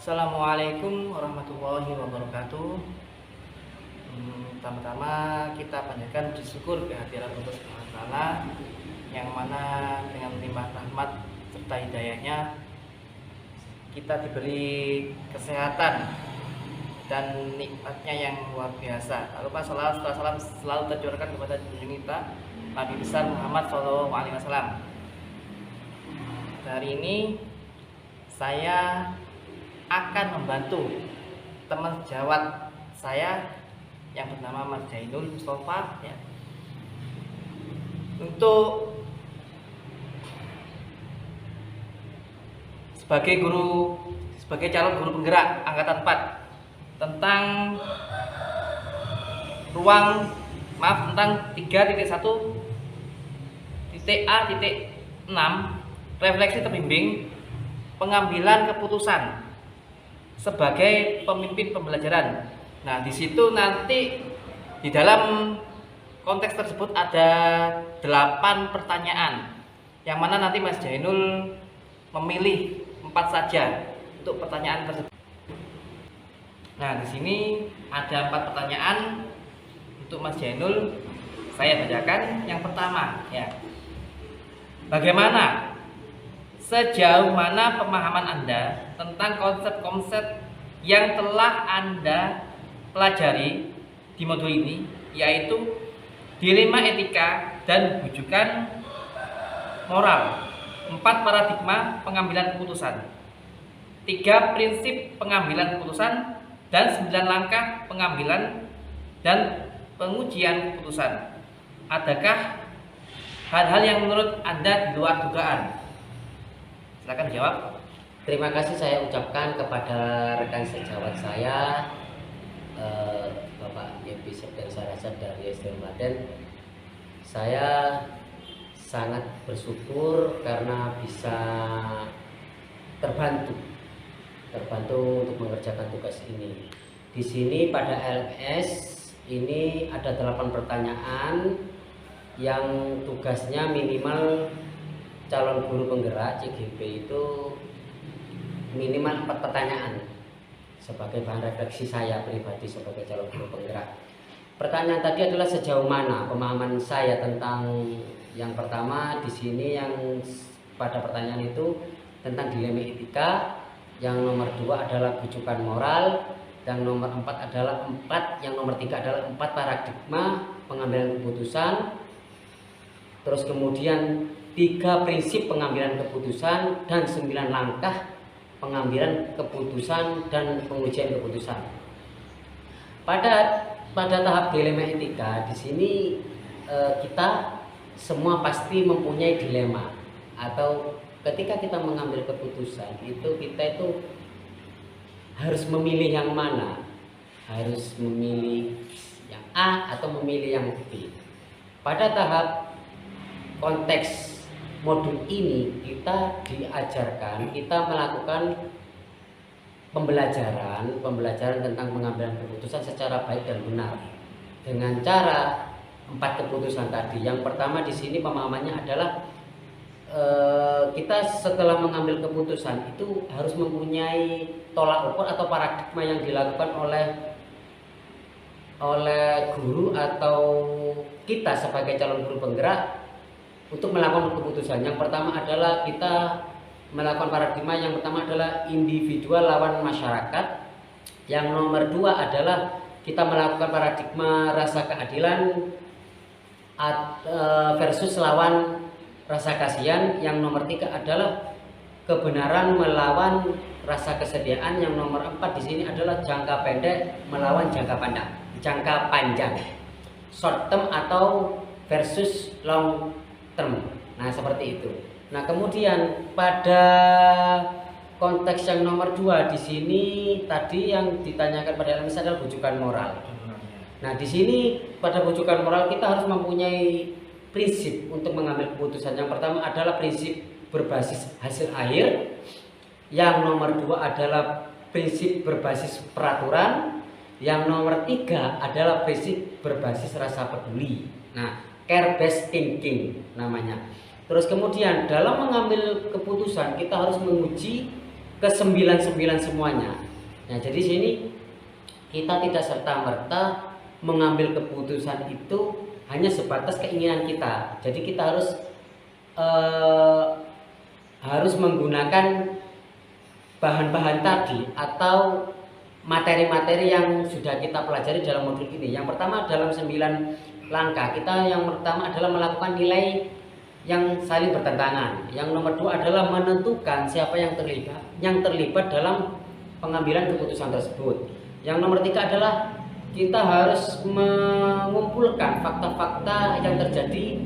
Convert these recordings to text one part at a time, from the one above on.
Assalamualaikum warahmatullahi wabarakatuh. Pertama-tama kita panjatkan puji syukur kehadiran Allah Subhanahu wa taala yang mana dengan limpah rahmat serta hidayahnya kita diberi kesehatan dan nikmatnya yang luar biasa. Tak lupa salawat serta salam selalu tercurahkan kepada junjungan kita Nabi besar Muhammad SAW. Hari ini saya akan membantu teman sejawat saya yang bernama Mas Jainul Mustafa ya, untuk sebagai calon guru penggerak angkatan 4 tentang tentang 3.1.A.6 refleksi terbimbing pengambilan keputusan sebagai pemimpin pembelajaran. Nah, di situ nanti di dalam konteks tersebut ada 8 pertanyaan yang mana nanti Mas Jainul memilih 4 saja untuk pertanyaan tersebut. Nah, di sini ada 4 pertanyaan untuk Mas Jainul. Saya bacakan yang pertama ya. Bagaimana sejauh mana pemahaman Anda tentang konsep-konsep yang telah Anda pelajari di modul ini, yaitu dilema etika dan bujukan moral, 4 paradigma pengambilan keputusan, 3 prinsip pengambilan keputusan, dan 9 langkah pengambilan dan pengujian keputusan. Adakah hal-hal yang menurut Anda di luar dugaan? Silakan jawab. Terima kasih saya ucapkan kepada rekan sejawat saya, Bapak Yepi Septian Sarasat dari SD Maden. Saya sangat bersyukur karena bisa terbantu untuk mengerjakan tugas ini. Di sini pada LMS ini ada 8 pertanyaan yang tugasnya minimal calon guru penggerak CGP itu minimal 4 pertanyaan sebagai bahan refleksi saya pribadi sebagai calon guru penggerak. Pertanyaan tadi adalah sejauh mana pemahaman saya tentang yang pertama di sini, yang pada pertanyaan itu tentang dilema etika, yang nomor 2 adalah bujukan moral, yang nomor 4 adalah yang nomor 3 adalah 4 paradigma pengambilan keputusan. Terus kemudian 3 prinsip pengambilan keputusan dan 9 langkah pengambilan keputusan dan pengujian keputusan. Pada tahap dilema etika di sini kita semua pasti mempunyai dilema, atau ketika kita mengambil keputusan kita itu harus memilih yang mana, harus memilih yang A atau memilih yang B. Pada tahap konteks modul ini kita diajarkan, kita melakukan pembelajaran tentang pengambilan keputusan secara baik dan benar dengan cara 4 keputusan tadi. Yang pertama di sini pemahamannya adalah kita setelah mengambil keputusan itu harus mempunyai tolak ukur atau paradigma yang dilakukan oleh guru atau kita sebagai calon guru penggerak untuk melakukan keputusan. Yang pertama adalah kita melakukan paradigma yang pertama adalah individual lawan masyarakat. Yang nomor 2 adalah kita melakukan paradigma rasa keadilan versus lawan rasa kasihan. Yang nomor 3 adalah kebenaran melawan rasa kesediaan. Yang nomor 4 di sini adalah jangka pendek melawan jangka panjang, short term atau versus long term. Nah, seperti itu. Nah, kemudian pada konteks yang nomor 2 di sini tadi yang ditanyakan pada LMS adalah bujukan moral. Nah, di sini pada bujukan moral kita harus mempunyai prinsip untuk mengambil keputusan. Yang pertama adalah prinsip berbasis hasil akhir. Yang nomor 2 adalah prinsip berbasis peraturan. Yang nomor 3 adalah prinsip berbasis rasa peduli. Nah, care based thinking namanya. Terus kemudian dalam mengambil keputusan kita harus menguji ke 99 semuanya. Nah, jadi sini kita tidak serta-merta mengambil keputusan itu hanya sebatas keinginan kita. Jadi kita harus menggunakan bahan-bahan tadi atau materi-materi yang sudah kita pelajari dalam modul ini. Yang pertama dalam 9 langkah, kita yang pertama adalah melakukan nilai yang saling bertentangan. Yang nomor 2 adalah menentukan siapa yang terlibat dalam pengambilan keputusan tersebut. Yang nomor 3 adalah kita harus mengumpulkan fakta-fakta yang terjadi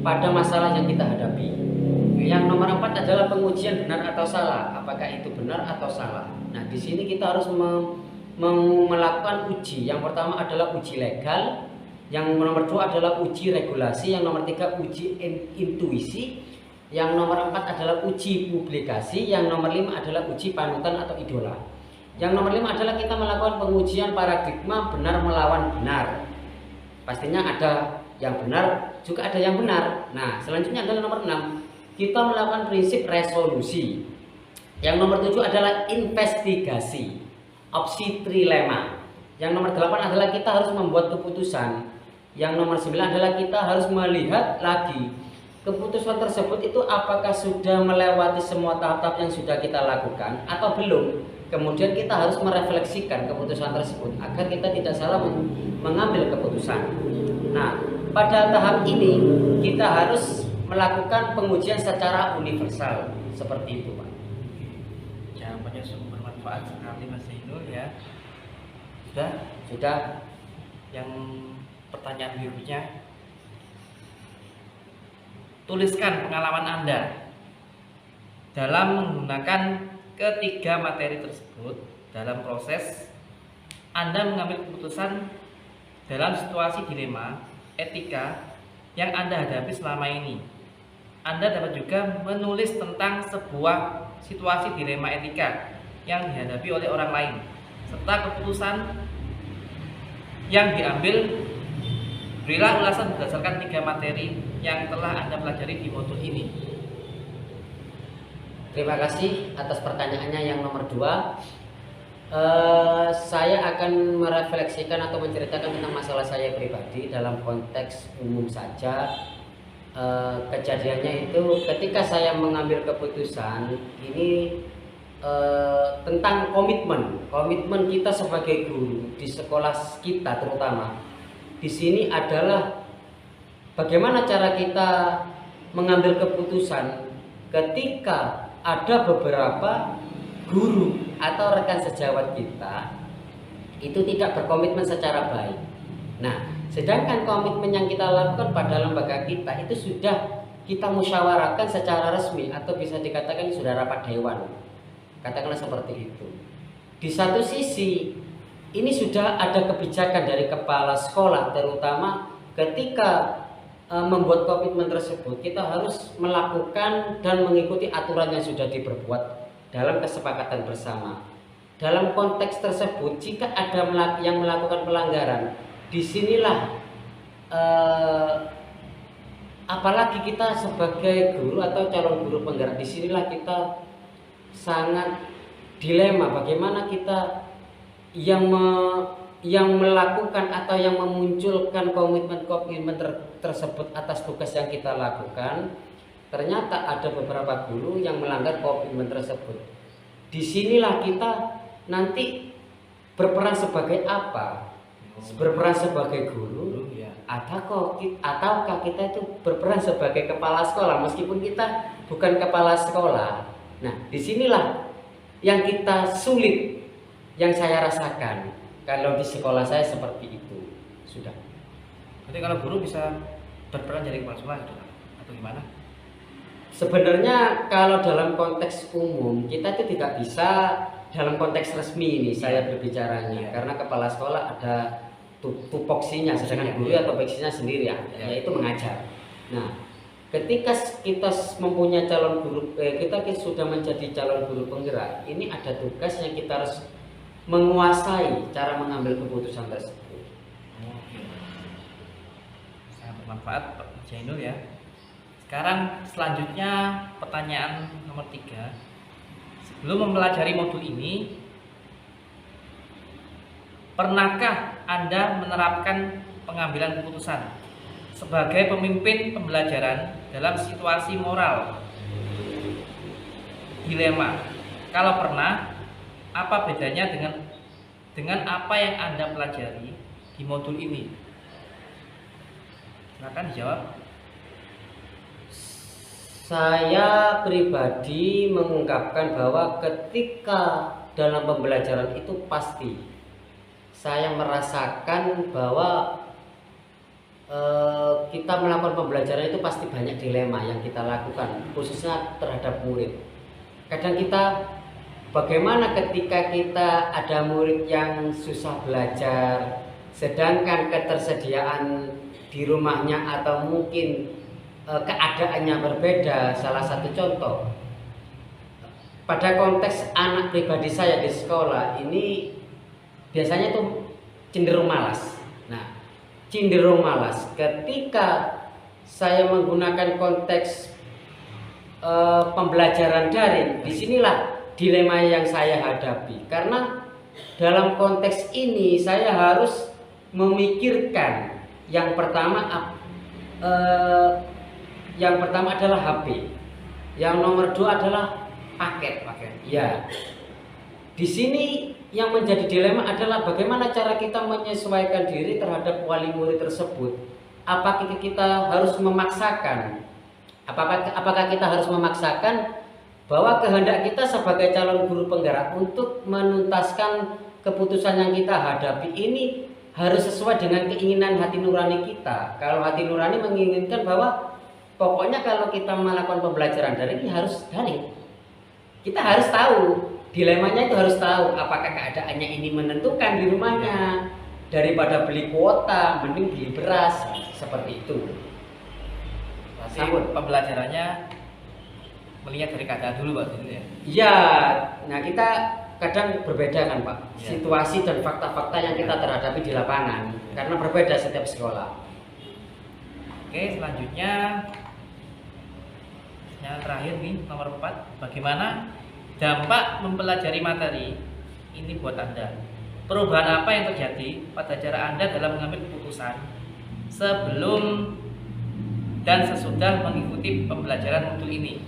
pada masalah yang kita hadapi. Yang nomor 4 adalah pengujian benar atau salah. Apakah itu benar atau salah? Nah, di sini kita harus melakukan uji. Yang pertama adalah uji legal. Yang nomor 2 adalah uji regulasi. Yang nomor 3 uji intuisi. Yang nomor 4 adalah uji publikasi. Yang nomor 5 adalah uji panutan atau idola. Yang nomor 5 adalah kita melakukan pengujian paradigma benar melawan benar. Pastinya ada yang benar, juga ada yang benar. Nah, selanjutnya adalah nomor 6. Kita melakukan prinsip resolusi. Yang nomor 7 adalah investigasi, opsi trilema. Yang nomor 8 adalah kita harus membuat keputusan. Yang nomor 9 adalah kita harus melihat lagi keputusan tersebut itu apakah sudah melewati semua tahap-tahap yang sudah kita lakukan atau belum. Kemudian kita harus merefleksikan keputusan tersebut agar kita tidak salah mengambil keputusan. Nah, pada tahap ini kita harus melakukan pengujian secara universal seperti itu, Pak. Jawabannya sungguh bermanfaat sekali Mas Zainul ya. Sudah. Yang pertanyaan berikutnya, tuliskan pengalaman Anda dalam menggunakan ketiga materi tersebut dalam proses Anda mengambil keputusan dalam situasi dilema etika yang Anda hadapi selama ini. Anda dapat juga menulis tentang sebuah situasi dilema etika yang dihadapi oleh orang lain, serta keputusan yang diambil. Berilah ulasan berdasarkan 3 materi yang telah Anda pelajari di modul ini. Terima kasih atas pertanyaannya yang nomor 2. Saya akan merefleksikan atau menceritakan tentang masalah saya pribadi dalam konteks umum saja. Kejadiannya itu ketika saya mengambil keputusan ini tentang komitmen kita sebagai guru di sekolah kita, terutama di sini adalah bagaimana cara kita mengambil keputusan ketika ada beberapa guru atau rekan sejawat kita itu tidak berkomitmen secara baik. Nah, sedangkan komitmen yang kita lakukan pada lembaga kita itu sudah kita musyawarahkan secara resmi atau bisa dikatakan sudah rapat dewan. Katakanlah seperti itu. Di satu sisi ini sudah ada kebijakan dari kepala sekolah, terutama ketika membuat komitmen tersebut kita harus melakukan dan mengikuti aturan yang sudah diperbuat dalam kesepakatan bersama. Dalam konteks tersebut jika ada yang melakukan pelanggaran, disinilah apalagi kita sebagai guru atau calon guru penggerak, disinilah kita sangat dilema bagaimana kita yang melakukan atau yang memunculkan komitmen tersebut atas tugas yang kita lakukan, ternyata ada beberapa guru yang melanggar komitmen tersebut. Disinilah kita nanti berperan sebagai apa? Berperan sebagai guru, ataukah kita itu berperan sebagai kepala sekolah meskipun kita bukan kepala sekolah. Nah, disinilah yang kita sulit, yang saya rasakan. Kalau di sekolah saya seperti itu sudah. Jadi kalau guru bisa berperan jadi kepala sekolah gitu, atau gimana? Sebenarnya kalau dalam konteks umum kita itu tidak bisa dalam konteks resmi ini saya berbicaranya, karena kepala sekolah ada tupoksinya, sedangkan guru atau baksinya sendiri yaitu mengajar. Nah, ketika kita mempunyai calon guru, kita sudah menjadi calon guru penggerak, ini ada tugas yang kita harus menguasai cara mengambil keputusan tersebut. Sangat bermanfaat Pak Zainul ya. Sekarang selanjutnya pertanyaan nomor 3. sebelum mempelajari modul ini, pernahkah Anda menerapkan pengambilan keputusan sebagai pemimpin pembelajaran dalam situasi moral dilema? Kalau pernah, apa bedanya dengan apa yang Anda pelajari di modul ini? Silakan dijawab. Saya pribadi mengungkapkan bahwa ketika dalam pembelajaran itu pasti saya merasakan bahwa kita melakukan pembelajaran itu pasti banyak dilema yang kita lakukan, khususnya terhadap murid. Kadang kita bagaimana ketika kita ada murid yang susah belajar, sedangkan ketersediaan di rumahnya atau mungkin keadaannya berbeda. Salah satu contoh pada konteks anak pribadi saya di sekolah ini biasanya tuh cenderung malas. Nah, cenderung malas ketika saya menggunakan konteks pembelajaran daring. Disinilah dilema yang saya hadapi, karena dalam konteks ini saya harus memikirkan yang pertama adalah HP, yang nomor 2 adalah paket. Ya, di sini yang menjadi dilema adalah bagaimana cara kita menyesuaikan diri terhadap wali murid tersebut. Apakah kita harus memaksakan? Apakah kita harus memaksakan bahwa kehendak kita sebagai calon guru penggerak untuk menuntaskan keputusan yang kita hadapi ini harus sesuai dengan keinginan hati nurani kita. Kalau hati nurani menginginkan bahwa pokoknya kalau kita melakukan pembelajaran daring harus daring. Kita harus tahu, dilemanya itu harus tahu apakah keadaannya ini menentukan di rumahnya. Daripada beli kuota, mending beli beras, seperti itu. Tapi pembelajarannya melihat dari keadaan dulu Pak gitu ya? Iya, nah kita kadang berbeda kan Pak, situasi dan fakta-fakta yang kita terhadapi di lapangan, karena berbeda setiap sekolah. Oke, selanjutnya yang terakhir nih, nomor 4. Bagaimana dampak mempelajari materi ini buat Anda? Perubahan apa yang terjadi pada cara Anda dalam mengambil keputusan sebelum dan sesudah mengikuti pembelajaran modul ini?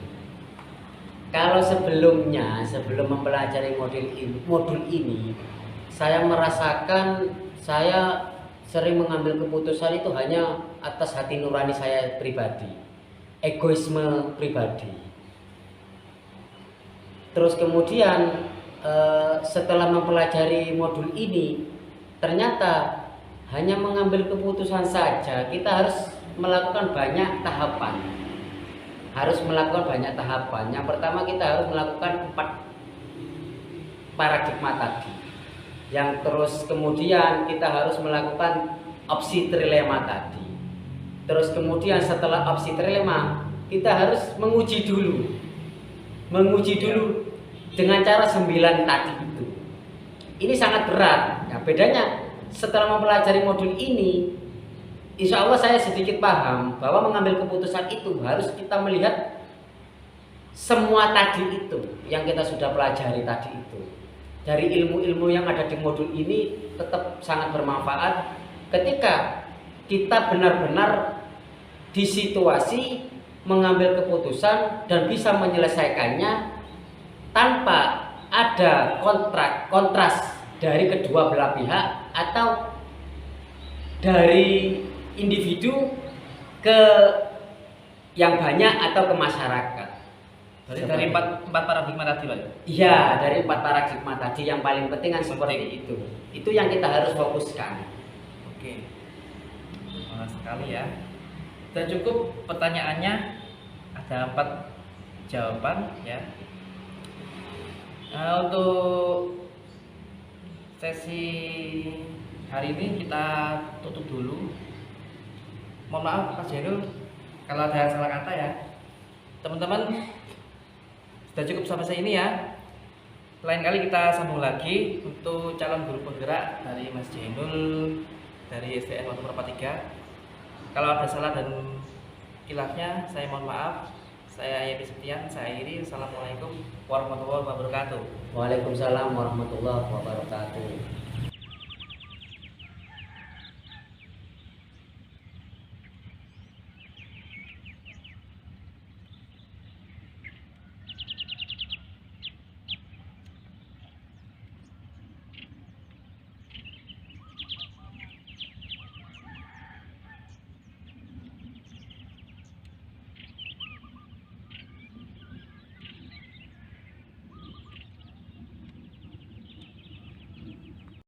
Kalau sebelum mempelajari modul ini, saya merasakan saya sering mengambil keputusan itu hanya atas hati nurani saya pribadi, egoisme pribadi. Terus kemudian setelah mempelajari modul ini, ternyata hanya mengambil keputusan saja, kita harus melakukan banyak tahapan. Yang pertama kita harus melakukan 4 paradigma tadi. Yang terus kemudian kita harus melakukan opsi trilema tadi. Terus kemudian setelah opsi trilema, kita harus menguji dulu dengan cara 9 tadi itu. Ini sangat berat. Nah, bedanya setelah mempelajari modul ini, insya Allah saya sedikit paham bahwa mengambil keputusan itu harus kita melihat semua tadi itu yang kita sudah pelajari tadi itu. Dari ilmu-ilmu yang ada di modul ini tetap sangat bermanfaat ketika kita benar-benar di situasi mengambil keputusan dan bisa menyelesaikannya tanpa ada kontras dari kedua belah pihak atau dari individu ke yang banyak atau ke masyarakat. Berarti dari 4 paradigma tadi Pak? Iya, dari 4 paradigma tadi yang paling penting kan seperti itu. Itu yang kita harus fokuskan. Oke, terima sekali ya. Dan cukup pertanyaannya, ada 4 jawaban ya. Nah, untuk sesi hari ini kita tutup dulu. Mohon maaf Mas Jainul kalau ada salah kata ya. Teman-teman sudah cukup sampai sini ya. Lain kali kita sambung lagi untuk calon guru penggerak dari Mas Jainul dari SDN Watu Perapatan 3. Kalau ada salah dan kilafnya saya mohon maaf. Saya Yedi Septian, saya akhiri. Assalamualaikum warahmatullahi wabarakatuh. Waalaikumsalam warahmatullahi wabarakatuh.